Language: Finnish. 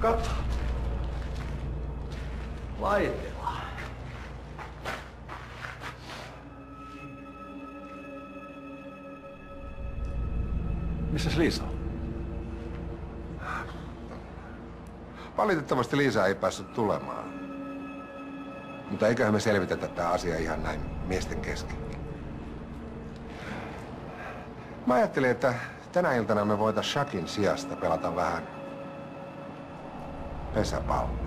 Katso. Laitila. Missäs Liisa on? Valitettavasti Liisa ei päässyt tulemaan. Mutta eiköhän me selvitetä tämä asia ihan näin miesten kesken. Mä ajattelin, että tänä iltana me voitais Shakin sijasta pelata vähän pesäpalloa.